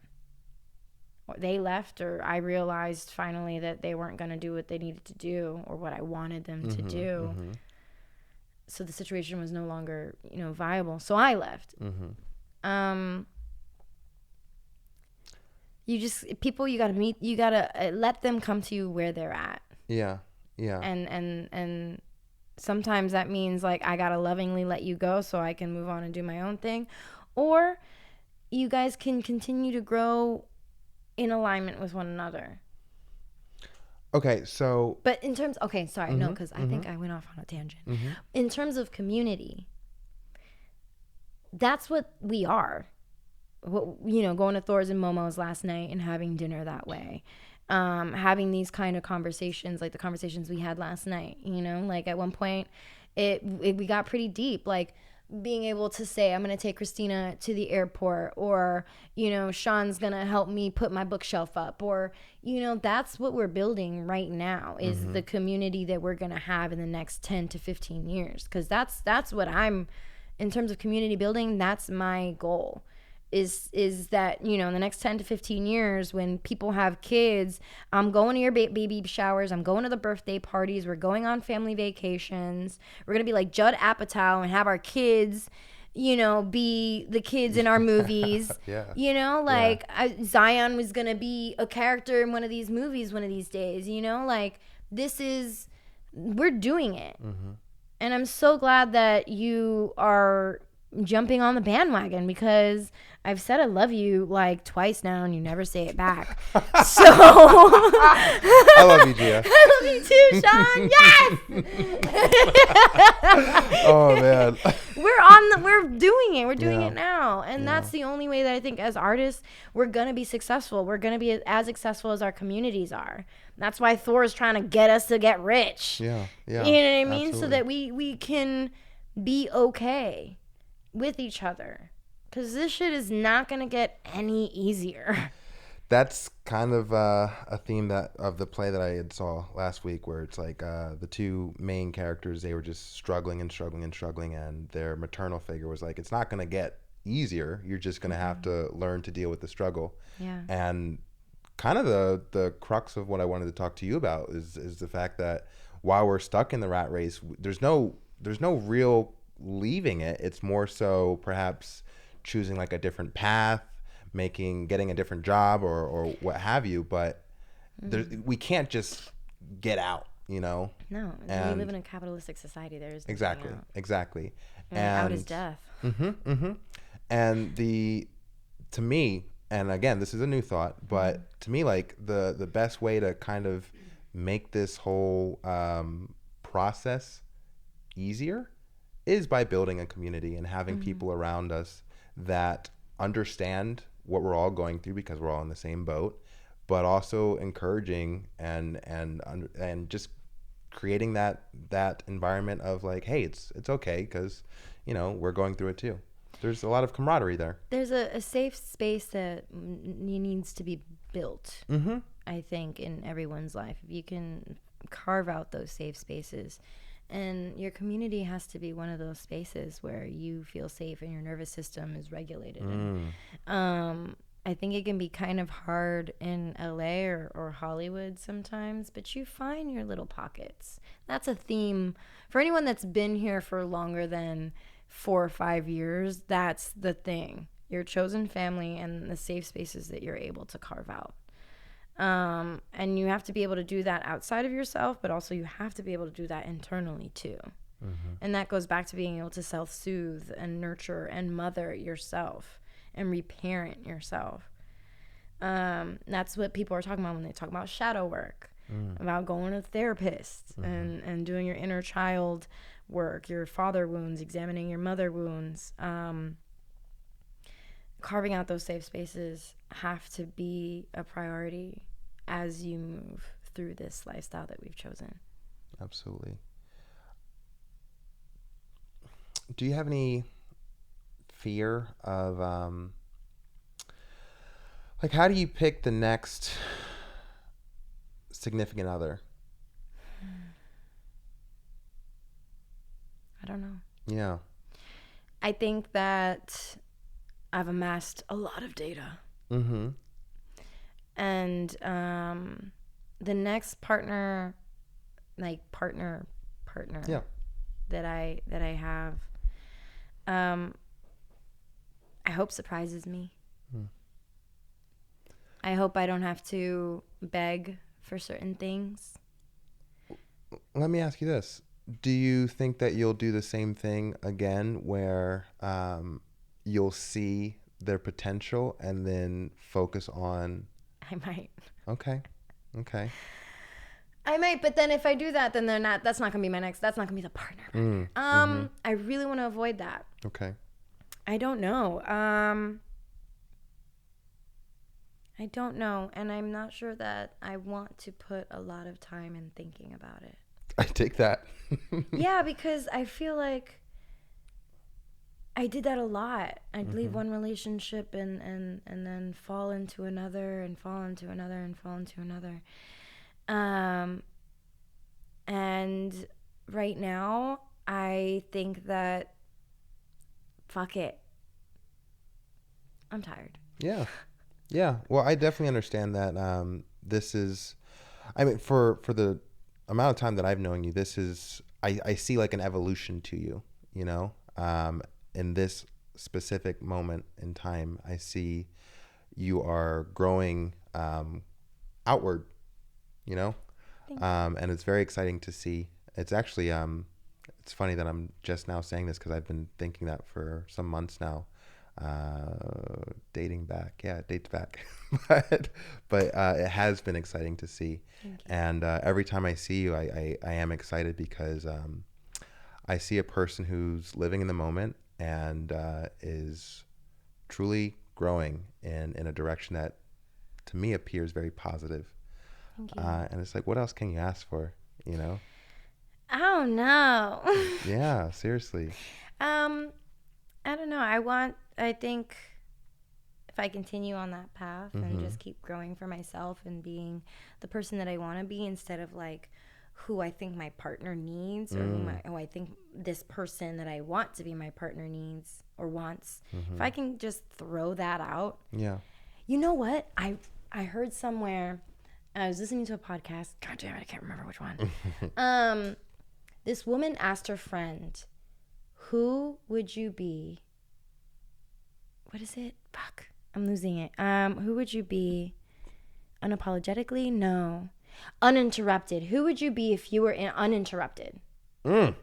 or they left, or I realized finally that they weren't going to do what they needed to do or what I wanted them to do. So the situation was no longer, viable. So I left. You gotta meet, you gotta let them come to you where they're at. Yeah. And sometimes that means like I gotta lovingly let you go so I can move on and do my own thing, or you guys can continue to grow in alignment with one another. Okay, so... But in terms... Okay, sorry. No, because I think I went off on a tangent. In terms of community, that's what we are. Going to Thor's and Momo's last night and having dinner that way. Having these kind of conversations, like the conversations we had last night. Like at one point, we got pretty deep. Like being able to say, I'm going to take Christina to the airport, or, Sean's going to help me put my bookshelf up, or, that's what we're building right now is the community that we're going to have in the next 10 to 15 years. Cause that's what I'm in terms of community building, that's my goal. Is that, you know, in the next 10 to 15 years, when people have kids, I'm going to your baby showers, I'm going to the birthday parties, we're going on family vacations, we're going to be like Judd Apatow and have our kids, you know, be the kids in our movies. Yeah. You know, like Zion was going to be a character in one of these movies one of these days, you know, like we're doing it. And I'm so glad that you are jumping on the bandwagon, because I've said I love you like twice now and you never say it back. So I love you, Gia. I love you too, Sean. Yes. Oh man. We're doing it. We're doing it now. And that's the only way that I think as artists we're going to be successful. We're going to be as successful as our communities are. That's why Thor is trying to get us to get rich. Yeah. Yeah. You know what I mean? Absolutely. So that we can be okay with each other, because this shit is not gonna get any easier. That's kind of a theme of the play that I had saw last week, where it's like the two main characters, they were just struggling, and their maternal figure was like, it's not gonna get easier, you're just gonna have to learn to deal with the struggle. And kind of the crux of what I wanted to talk to you about is the fact that while we're stuck in the rat race, there's no real leaving it. It's more so perhaps choosing like a different path, getting a different job or what have you, but we can't just get out, you know. No, we live in a capitalistic society. There is exactly and out is death. And to me, and again, this is a new thought, but to me, like the best way to kind of make this whole process easier is by building a community and having people around us that understand what we're all going through, because we're all in the same boat, but also encouraging and just creating that environment of like, hey, it's okay, because, you know, we're going through it too. There's a lot of camaraderie there. There's a safe space that needs to be built, I think, in everyone's life. If you can carve out those safe spaces, and your community has to be one of those spaces where you feel safe and your nervous system is regulated. And, I think it can be kind of hard in LA or Hollywood sometimes, but you find your little pockets. That's a theme for anyone that's been here for longer than 4 or 5 years. That's the thing. Your chosen family and the safe spaces that you're able to carve out. And you have to be able to do that outside of yourself, but also you have to be able to do that internally too. And that goes back to being able to self-soothe and nurture and mother yourself and reparent yourself. That's what people are talking about when they talk about shadow work, about going to a therapist and doing your inner child work, your father wounds, examining your mother wounds. Carving out those safe spaces have to be a priority as you move through this lifestyle that we've chosen. Absolutely. Do you have any fear of like, how do you pick the next significant other? I don't know. Yeah. I think that I've amassed a lot of data. And the next partner that I have, I hope surprises me. I hope I don't have to beg for certain things. Let me ask you this. Do you think that you'll do the same thing again, where you'll see their potential and then focus on... I might. Okay. I might, but then if I do that, then that's not gonna be that's not gonna be the partner. I really want to avoid that. Okay. I don't know. And I'm not sure that I want to put a lot of time in thinking about it. I take that. Yeah, because I feel like I did that a lot. I'd leave one relationship and then fall into another and fall into another and fall into another. And right now, I think that fuck it. I'm tired. Yeah. Yeah. Well, I definitely understand that. This is, I mean, for the amount of time that I've known you, this is, I see like an evolution to you, you know, in this specific moment in time, I see you are growing, outward, you know, and it's very exciting to see. It's actually, it's funny that I'm just now saying this because I've been thinking that for some months now. Dating back, yeah, it dates back, but it has been exciting to see, and every time I see you, I am excited because I see a person who's living in the moment and is truly growing in a direction that to me appears very positive. Thank you. And it's like, what else can you ask for, you know? I don't know. Yeah, seriously. I don't know. I think if I continue on that path and just keep growing for myself and being the person that I want to be instead of like who I think my partner needs or who I think this person that I want to be my partner needs or wants, if I can just throw that out. Yeah. You know what? I heard somewhere, I was listening to a podcast. God damn it, I can't remember which one. This woman asked her friend, who would you be? What is it? Fuck. I'm losing it. Who would you be? Unapologetically? No. Uninterrupted. Who would you be if you were uninterrupted? And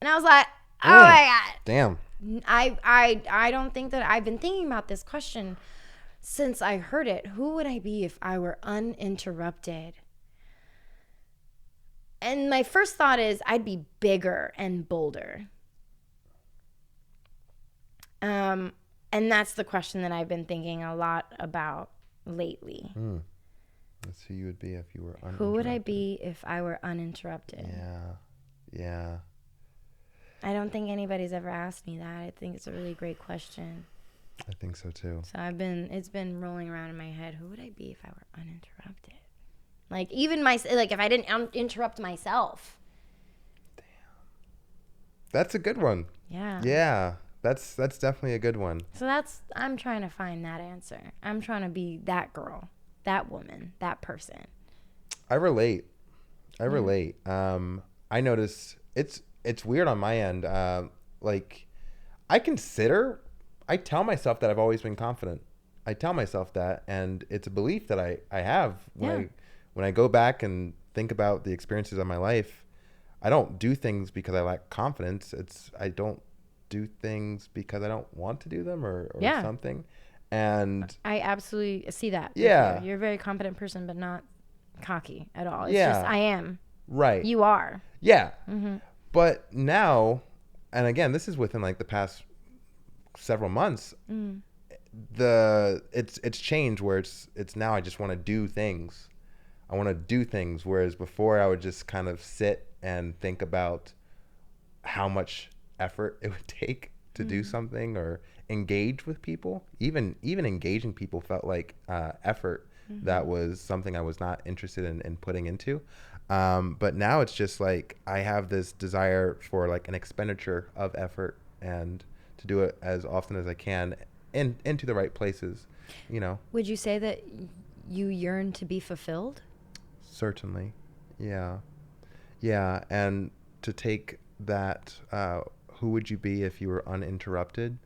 I was like, oh my God. Damn. I don't think that I've been thinking about this question since I heard it. Who would I be if I were uninterrupted? And my first thought is I'd be bigger and bolder. And that's the question that I've been thinking a lot about lately. That's who you would be if you were uninterrupted. Who would I be if I were uninterrupted? Yeah. I don't think anybody's ever asked me that. I think it's a really great question. I think so too. So it's been rolling around in my head. Who would I be if I were uninterrupted? Like even like if I didn't interrupt myself. Damn. That's a good one. Yeah. Yeah. That's definitely a good one. So I'm trying to find that answer. I'm trying to be that girl, that woman, that person. I relate. I notice it's weird on my end. Like I tell myself that I've always been confident. I tell myself that, and it's a belief that I have when I go back and think about the experiences of my life. I don't do things because I lack confidence. I don't do things because I don't want to do them or something. And I absolutely see that. Yeah. You're a very confident person, but not cocky at all. It's Yeah. just, I am. Right. You are. Yeah. But now, and again, this is within like the past several months, it's changed where it's now I just want to do things. I want to do things. Whereas before I would just kind of sit and think about how much effort it would take to do something or engage with people. Even engaging people felt like effort. That was something I was not interested in putting into. But now it's just like I have this desire for like an expenditure of effort and to do it as often as I can into the right places, you know. Would you say that you yearn to be fulfilled? Certainly. Yeah. And to take that, who would you be if you were uninterrupted?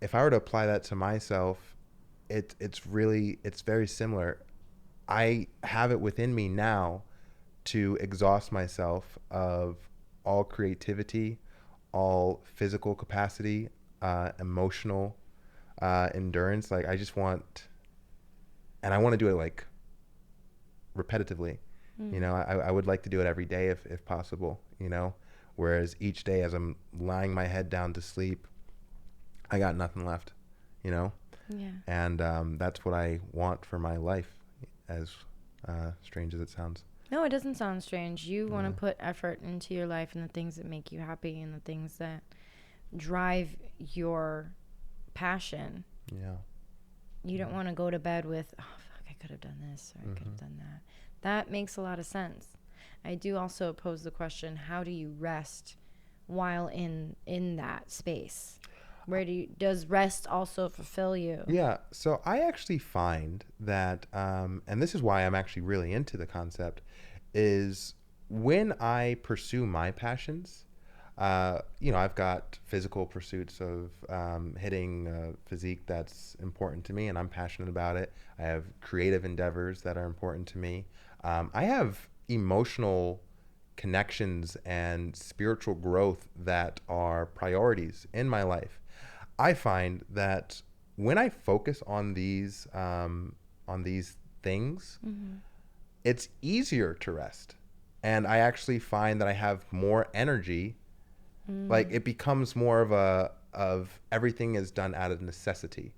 If I were to apply that to myself, it's very similar. I have it within me now to exhaust myself of all creativity, all physical capacity, emotional endurance. Like I just want, and I want to do it like repetitively. You know, I would like to do it every day if possible, you know, whereas each day as I'm lying my head down to sleep, I got nothing left, you know? Yeah. And that's what I want for my life, as strange as it sounds. No, it doesn't sound strange. You want to put effort into your life and the things that make you happy and the things that drive your passion. Yeah. You don't want to go to bed with, oh, fuck, I could have done this or I could have done that. That makes a lot of sense. I do also pose the question, how do you rest while in that space? Does rest also fulfill you? Yeah. So I actually find that, and this is why I'm actually really into the concept, is when I pursue my passions. I've got physical pursuits of hitting a physique that's important to me, and I'm passionate about it. I have creative endeavors that are important to me. I have emotional connections and spiritual growth that are priorities in my life. I find that when I focus on these things, it's easier to rest, and I actually find that I have more energy. Like it becomes more of everything is done out of necessity,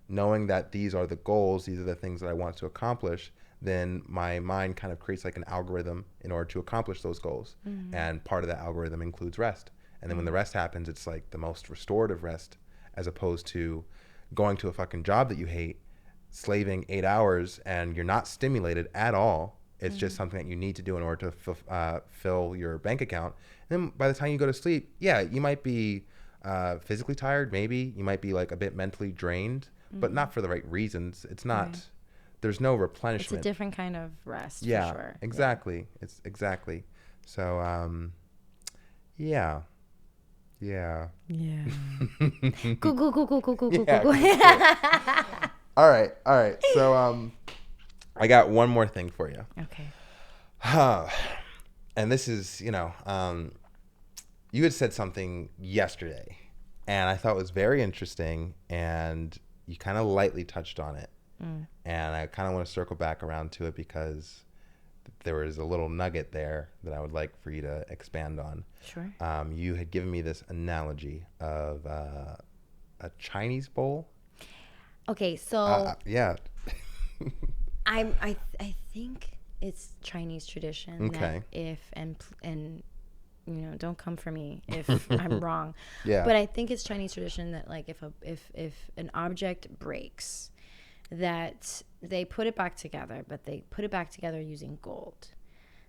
knowing that these are the goals, these are the things that I want to accomplish. Then my mind kind of creates like an algorithm in order to accomplish those goals, and part of that algorithm includes rest. And then when the rest happens, it's like the most restorative rest, as opposed to going to a fucking job that you hate, slaving 8 hours, and you're not stimulated at all. It's just something that you need to do in order to fill your bank account. And then by the time you go to sleep, yeah, you might be physically tired, maybe. You might be like a bit mentally drained, but not for the right reasons. It's not, right. There's no replenishment. It's a different kind of rest, yeah, for sure. Exactly. Yeah. It's exactly. So, yeah. Yeah. Yeah. Cool. Yeah, All right. So, I got one more thing for you. Okay. And this is, you had said something yesterday, and I thought it was very interesting, and you kind of lightly touched on it. And I kind of want to circle back around to it because there was a little nugget there that I would like for you to expand on. Sure. You had given me this analogy of a Chinese bowl. Okay, so yeah. I think it's Chinese tradition. Okay. That if and don't come for me if I'm wrong. Yeah. But I think it's Chinese tradition that like if an object breaks, that they put it back together, but they put it back together using gold.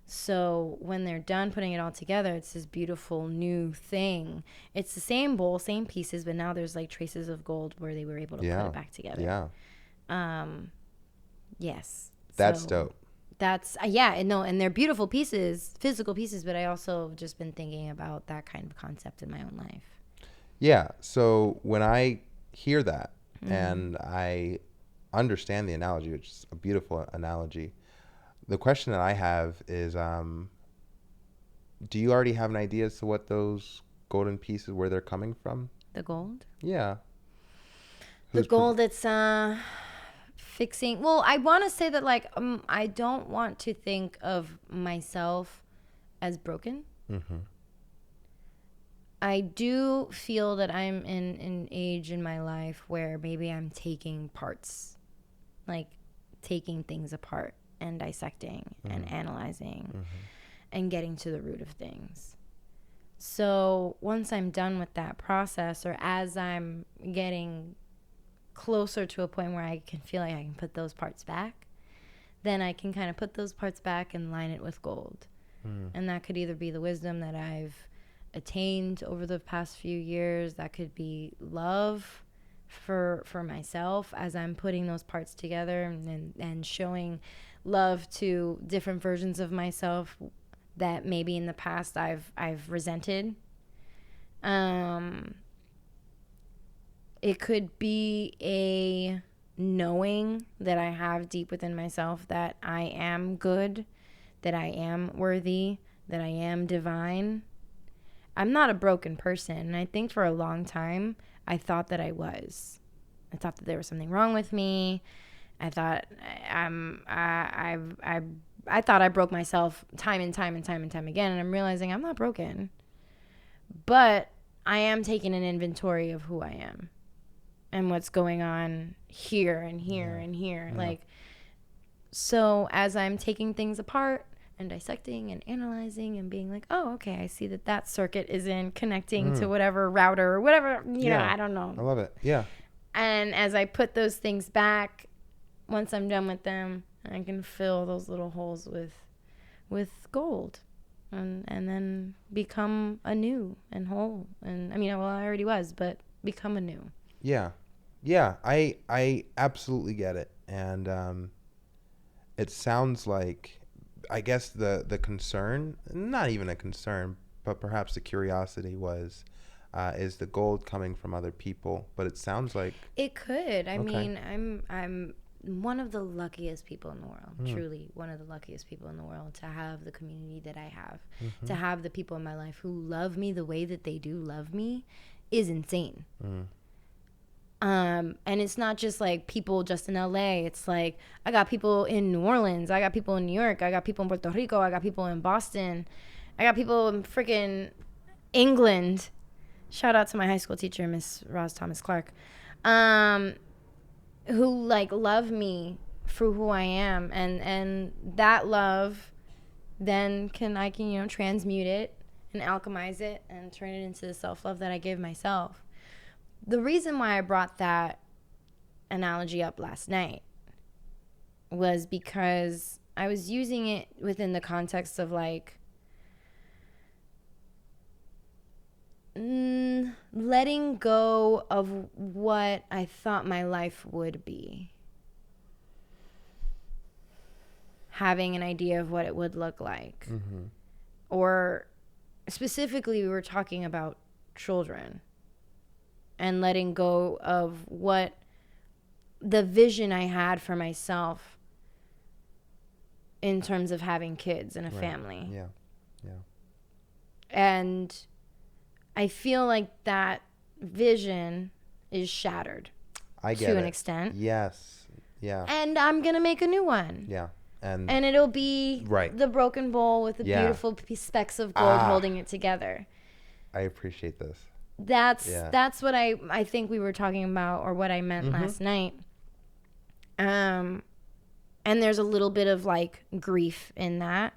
So when they're done putting it all together, it's this beautiful new thing. It's the same bowl, same pieces, but now there's like traces of gold where they were able to put it back together. Yeah. Yes. That's so dope. That's and they're beautiful pieces, physical pieces, but I also have just been thinking about that kind of concept in my own life. Yeah. So when I hear that and I understand the analogy, which is a beautiful analogy, the question that I have is, do you already have an idea as to what those golden pieces, where they're coming from? The gold? Yeah. The gold that's fixing. Well, I want to say that like I don't want to think of myself as broken. I do feel that I'm in an age in my life where maybe I'm taking parts, like taking things apart and dissecting and analyzing and getting to the root of things. So once I'm done with that process, or as I'm getting closer to a point where I can feel like I can put those parts back, then I can kind of put those parts back and line it with gold. And that could either be the wisdom that I've attained over the past few years. That could be love for myself as I'm putting those parts together and showing love to different versions of myself that maybe in the past I've resented. It could be a knowing that I have deep within myself that I am good, that I am worthy, that I am divine. I'm not a broken person. And I think for a long time, I thought that I was. I thought that there was something wrong with me. I thought I thought I broke myself time and time again. And I'm realizing I'm not broken. But I am taking an inventory of who I am and what's going on here and here and here. Yeah. Like, so as I'm taking things apart and dissecting and analyzing and being like, oh, okay, I see that circuit isn't connecting to whatever router or whatever, you know, I don't know. I love it. Yeah. And as I put those things back, once I'm done with them, I can fill those little holes with gold and then become anew and whole. And I mean, well, I already was, but become anew. Yeah. I absolutely get it. And it sounds like, I guess the concern, not even a concern, but perhaps the curiosity was, is the gold coming from other people? But it sounds like It could. I okay. mean, I'm one of the luckiest people in the world. Truly, one of the luckiest people in the world to have the community that I have, to have the people in my life who love me the way that they do love me, is insane. And it's not just like people just in LA. It's like I got people in New Orleans, I got people in New York, I got people in Puerto Rico, I got people in Boston, I got people in freaking England. Shout out to my high school teacher, Miss Roz Thomas Clark, who like love me for who I am, and that love then I can transmute it and alchemize it and turn it into the self-love that I give myself. The reason why I brought that analogy up last night was because I was using it within the context of like letting go of what I thought my life would be. Having an idea of what it would look like. Or specifically, we were talking about children. And letting go of what the vision I had for myself in terms of having kids and a family. Yeah. And I feel like that vision is shattered to an extent. Yes. Yeah. And I'm going to make a new one. Yeah. And it'll be the broken bowl with the beautiful specks of gold holding it together. I appreciate this. That's what I think we were talking about, or what I meant last night. And there's a little bit of like grief in that,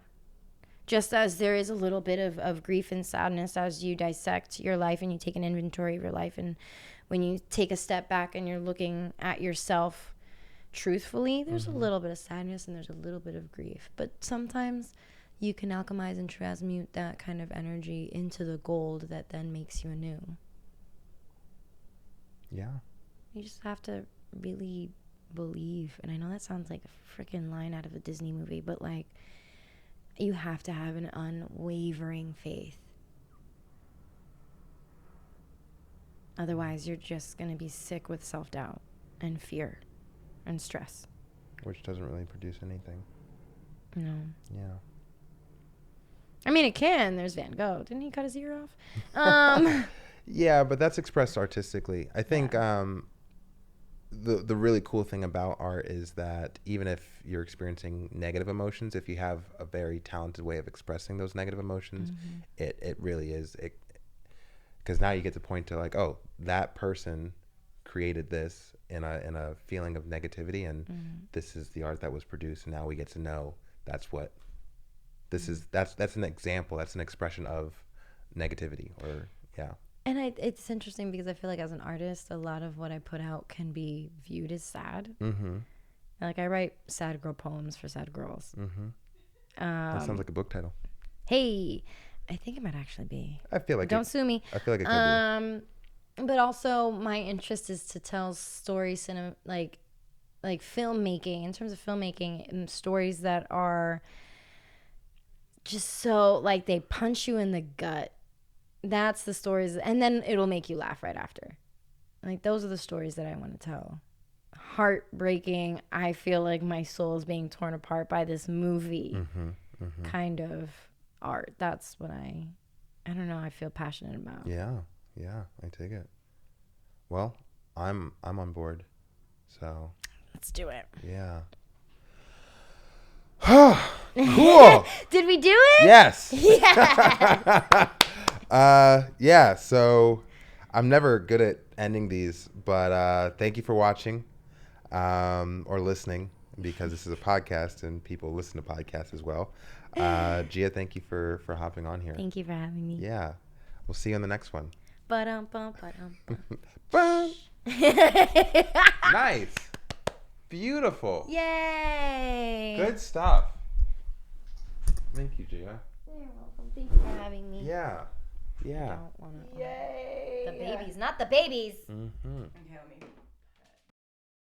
just as there is a little bit of grief and sadness as you dissect your life and you take an inventory of your life, and when you take a step back and you're looking at yourself truthfully, there's a little bit of sadness and there's a little bit of grief, but sometimes you can alchemize and transmute that kind of energy into the gold that then makes you anew. Yeah. You just have to really believe. And I know that sounds like a freaking line out of a Disney movie, but like, you have to have an unwavering faith. Otherwise, you're just going to be sick with self-doubt and fear and stress. Which doesn't really produce anything. No. Yeah. I mean, it can. There's Van Gogh. Didn't he cut his ear off? Yeah, but that's expressed artistically. I think the really cool thing about art is that even if you're experiencing negative emotions, if you have a very talented way of expressing those negative emotions, it really is. Because now you get to point to like, oh, that person created this in a feeling of negativity, and this is the art that was produced, and now we get to know that's what this is. That's an example. That's an expression of negativity, or And it's interesting because I feel like as an artist, a lot of what I put out can be viewed as sad. Like I write sad girl poems for sad girls. That sounds like a book title. Hey, I think it might actually be. I feel like don't sue me. I feel like it could be. But also my interest is to tell stories, like filmmaking, in terms of filmmaking, and stories that are just so like they punch you in the gut. That's the stories, and then it'll make you laugh right after. Like those are the stories that I want to tell. Heartbreaking. I feel like my soul is being torn apart by this movie kind of art. That's what I don't know, I feel passionate about. Yeah, I take it. Well, I'm on board. So let's do it. Yeah. Cool. Did we do it? Yes. Yeah. Yeah, so I'm never good at ending these, but thank you for watching or listening, because this is a podcast and people listen to podcasts as well. Gia, thank you for hopping on here. Thank you for having me. Yeah. We'll see you on the next one. Nice. Beautiful. Yay. Good stuff. Thank you, Gia. You're welcome. Thank you for having me. Yeah. Yeah. I don't want to. Yay. The babies, not the babies. Mm-hmm. Okay, let me